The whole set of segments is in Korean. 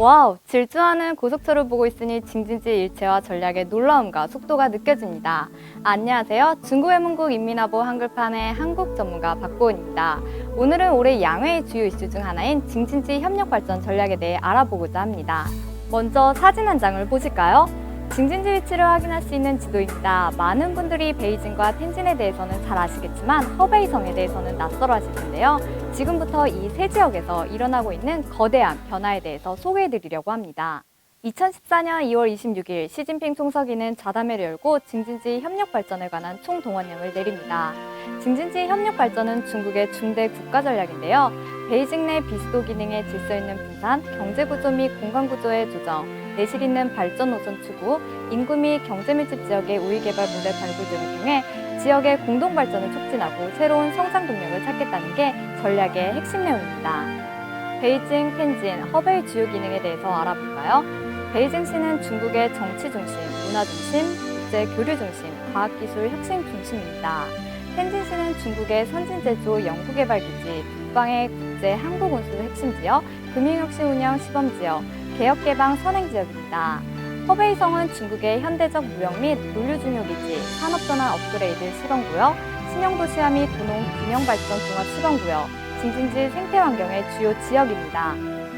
와우, 질주하는 고속철을 보고 있으니 징징지의 일체와 전략의 놀라움과 속도가 느껴집니다. 안녕하세요. 중구외문국 인민화보 한글판의 한국 전문가 박보은입니다. 오늘은 올해 양회의 주요 이슈 중 하나인 징징지 협력 발전 전략에 대해 알아보고자 합니다. 먼저 사진 한 장을 보실까요? 징징지 위치를 확인할 수 있는 지도입니다. 많은 분들이 베이징과 텐진에 대해서는 잘 아시겠지만 허베이성에 대해서는 낯설어 하실 텐데요. 지금부터 이 세 지역에서 일어나고 있는 거대한 변화에 대해서 소개해드리려고 합니다. 2014년 2월 26일 시진핑 총서기는 좌담회를 열고 징징지 협력 발전에 관한 총동원령을 내립니다. 징징지 협력 발전은 중국의 중대 국가 전략인데요. 베이징 내 비수도 기능의 질서 있는 분산, 경제 구조 및 공간 구조의 조정, 내실 있는 발전 노선 추구, 인구 및 경제 밀집 지역의 우위 개발 모델 발굴 등을 통해 지역의 공동 발전을 촉진하고 새로운 성장 동력을 찾겠다는 게 전략의 핵심 내용입니다. 베이징, 텐진, 허베이 주요 기능에 대해서 알아볼까요? 베이징시는 중국의 정치 중심, 문화 중심, 국제 교류 중심, 과학기술 혁신 중심입니다. 텐진시는 중국의 선진제조 연구개발기지, 북방의 국제 항공운수 핵심 지역, 금융혁신 운영 시범 지역, 개혁개방 선행지역입니다. 허베이성은 중국의 현대적 무역 및 물류중요기지, 산업전환 업그레이드 시범구역, 신형도시화 및 도농 균형발전 종합 시범구역, 징징지 생태환경의 주요 지역입니다.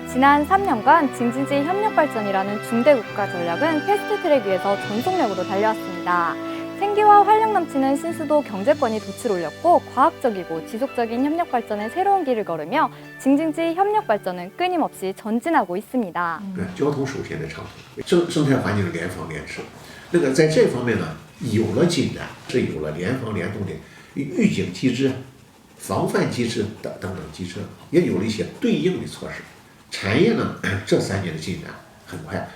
지난 3년간 징징지 협력발전이라는 중대 국가 전략은 패스트트랙 위에서 전속력으로 달려왔습니다. 생기와 활력 넘치는 신수도 경제권이 돛을 올렸고 과학적이고 지속적인 협력발전의 새로운 길을 걸으며 징징지 협력발전은 끊임없이 전진하고 있습니다. 交通首先的畅通，生态环境联防联治，在这方面呢有了进展，是有了联防联动的预警机制、防范机制等等机制，也有了一些对应的措施。产业呢这3年的进展很快，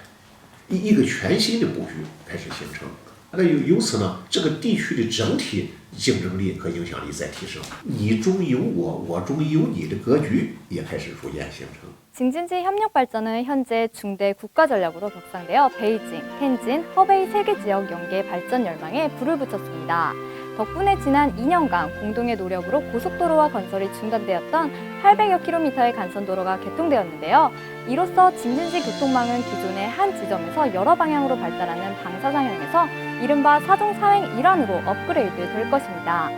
一个全新的布局开始形成。那由此呢，这个地区的整体竞争力和影响力在提升，你中有我，我中有你的格局也开始逐渐形成。 징징지 협력 발전은 현재 중대 국가 전략으로 격상되어 베이징, 텐진, 허베이 3개 지역 연계 발전 열망에 불을 붙였습니다. 덕분에 지난 2년간 공동의 노력으로 고속도로와 건설이 중단되었던 800여 킬로미터의 간선도로가 개통되었는데요. 이로써 징징지 교통망은 기존의 한 지점에서 여러 방향으로 발달하는 방사상형에서 이른바 사종사행 일환으로 업그레이드 될 것입니다.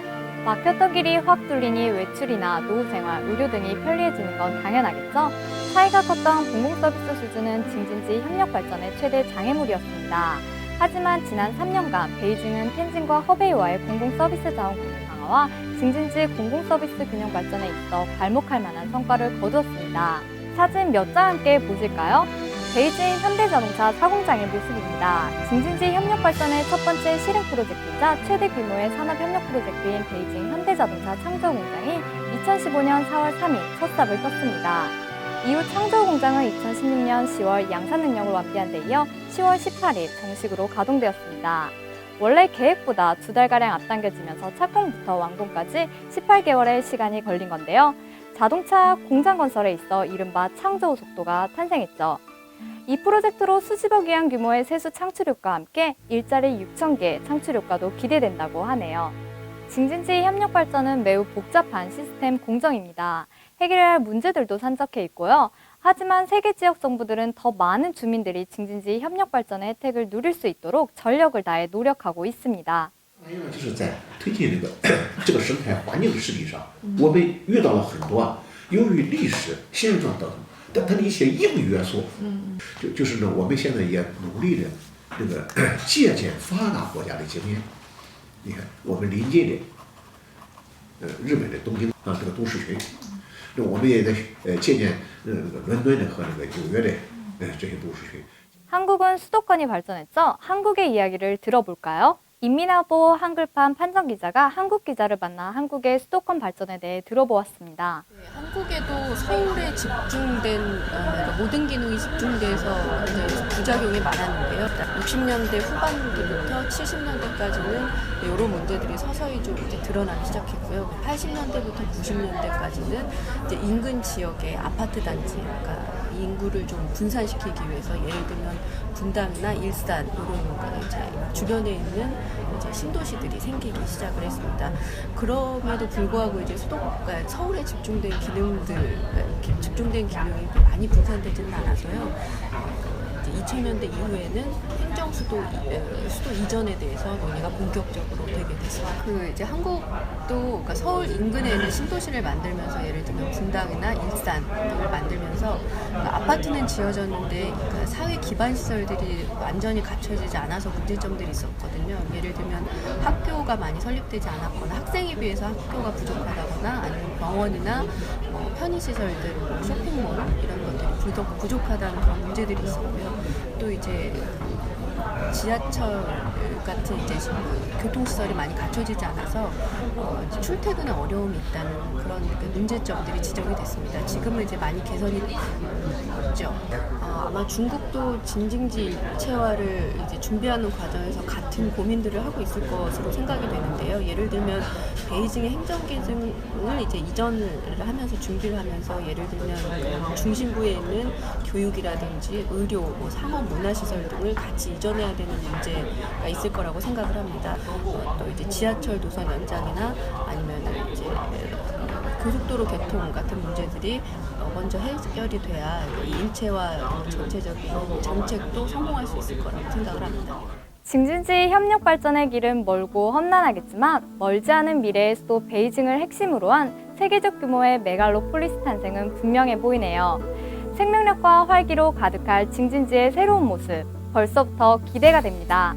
막혔던 길이 확 뚫리니 외출이나 노후생활, 의료 등이 편리해지는 건 당연하겠죠? 차이가 컸던 공공서비스 수준은 징징지 협력 발전의 최대 장애물이었습니다. 하지만 지난 3년간 베이징은 텐진과 허베이와의 공공서비스 자원 공유 강화와 징징지 공공서비스 균형 발전에 있어 괄목할 만한 성과를 거두었습니다. 사진 몇 장 함께 보실까요? 베이징 현대자동차 사공장의 모습입니다. 징징지 협력 발전의 첫 번째 실행 프로젝트이자 최대 규모의 산업협력 프로젝트인 베이징 현대자동차 창조공장이 2015년 4월 3일 첫 삽을 떴습니다. 이후 창조공장은 2016년 10월 양산 능력을 완비한 데 이어 10월 18일 정식으로 가동되었습니다. 원래 계획보다 2달가량 앞당겨지면서 착공부터 완공까지 18개월의 시간이 걸린 건데요. 자동차 공장 건설에 있어 이른바 창조 속도가 탄생했죠. 이 프로젝트로 수십억 위안 규모의 세수 창출효과와 함께 일자리 6,000개 창출효과도 기대된다고 하네요. 징징지 협력 발전은 매우 복잡한 시스템 공정입니다. 해결해야 할 문제들도 산적해 있고요. 하지만 세계 지역 정부들은 더 많은 주민들이 징징지 협력 발전의 혜택을 누릴 수 있도록 전력을 다해 노력하고 있습니다. 就是在推进这个生态环境的实力上，我们遇到了很多由于历史、现状等它的一些硬元素，就是呢，我们现在也努力的借鉴发达国家的经验。你看，我们邻近的日本的东京啊这个都市群，那我们也在借鉴伦敦的和纽约的这些都市群。 한국은 수도권이 발전했죠? 한국의 이야기를 들어볼까요? 인민화보 한글판 판정기자가 한국 기자를 만나 한국의 수도권 발전에 대해 들어보았습니다. 네, 한국에도 서울에 집중된 모든 기능이 집중돼서 이제 부작용이 많았는데요. 60년대 후반기부터 70년대까지는 이런 문제들이 서서히 좀 이제 드러나기 시작했고요. 80년대부터 90년대까지는 이제 인근 지역의 아파트 단지, 그러니까 이 인구를 좀 분산시키기 위해서 예를 들면 분당이나 일산 이런 이제 주변에 있는 이제 신도시들이 생기기 시작을 했습니다. 그럼에도 불구하고 이제 수도가 서울에 집중된 집중된 기능이 많이 분산되지는 않아서요. 2000년대 이후에는 행정 수도 이전에 대해서 논의가 본격적으로 되게 됐습니다. 그 이제 한국도 그러니까 서울 인근에 있는 신도시를 만들면서 예를 들면 분당이나 일산 등을 만들면서 그러니까 아파트는 지어졌는데 그러니까 사회 기반 시설들이 완전히 갖춰지지 않아서 문제점들이 있었거든요. 예를 들면 학교가 많이 설립되지 않았거나 학생에 비해서 학교가 부족하다거나 아니면 병원이나 편의 시설들, 쇼핑몰 이런 것들이 부족하다는 그런 문제들이 있었고요. 또 이제 지하철 같은 이제 교통시설이 많이 갖춰지지 않아서 출퇴근에 어려움이 있다는 그런 문제점들이 지적이 됐습니다. 지금은 이제 많이 개선이 됐죠. 아마 중국도 진징지 일체화를 이제 준비하는 과정에서 같은 고민들을 하고 있을 것으로 생각이 되는데요. 예를 들면 베이징의 행정 기능을 이제 이전을 하면서 준비를 하면서 예를 들면 중심부에 있는 교육이라든지 의료, 상업, 문화시설 등을 같이 이전해야 되는 문제가 있을 거라고 생각을 합니다. 또 이제 지하철 노선 연장이나 아니면 이제 고속도로 개통 같은 문제들이 먼저 해결이 돼야 이 일체화 전체적인 정책도 성공할 수 있을 거라고 생각을 합니다. 징진지 협력 발전의 길은 멀고 험난하겠지만 멀지 않은 미래의 수도 베이징을 핵심으로 한 세계적 규모의 메갈로폴리스 탄생은 분명해 보이네요. 생명력과 활기로 가득할 징진지의 새로운 모습, 벌써부터 기대가 됩니다.